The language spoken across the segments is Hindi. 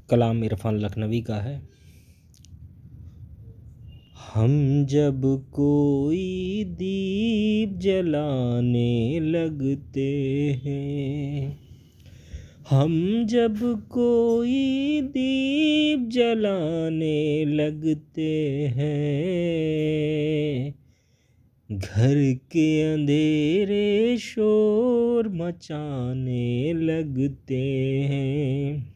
कलाम इरफान लखनवी का है। हम जब कोई दीप जलाने लगते हैं, हम जब कोई दीप जलाने लगते हैं, घर के अंधेरे शोर मचाने लगते हैं,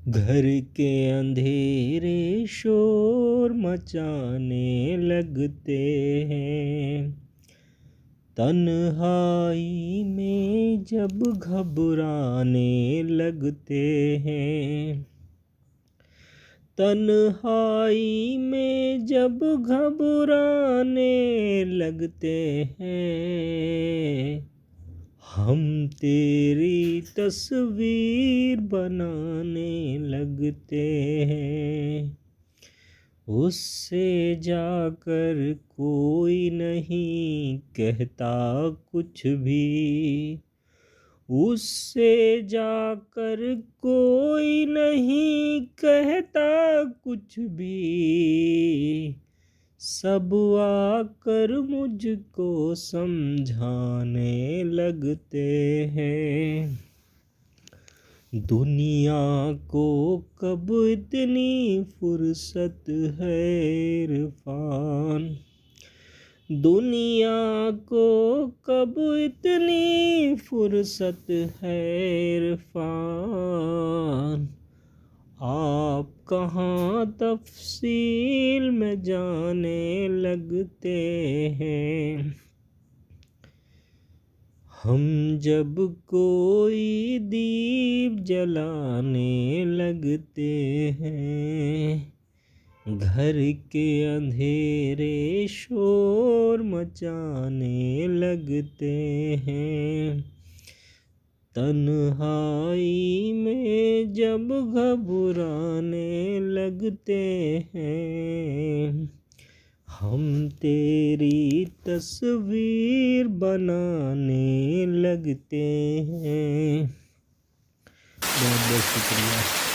घर के अंधेरे शोर मचाने लगते हैं। तन्हाई में जब घबराने लगते हैं, तन्हाई में जब घबराने लगते हैं, हम तेरी तस्वीर बनाने लगते हैं। उससे जाकर कोई नहीं कहता कुछ भी, उससे जाकर कोई नहीं कहता कुछ भी, सब आकर मुझको समझाने लगते हैं। दुनिया को कब इतनी फुर्सत है इरफान, दुनिया को कब इतनी फुर्सत है इरफान, आप कहाँ तफसील में जाने लगते हैं। हम जब कोई दीप जलाने लगते हैं, घर के अंधेरे शोर मचाने लगते हैं। तन्हाई में जब घबराने लगते हैं, हम तेरी तस्वीर बनाने लगते हैं। बहुत बहुत शुक्रिया।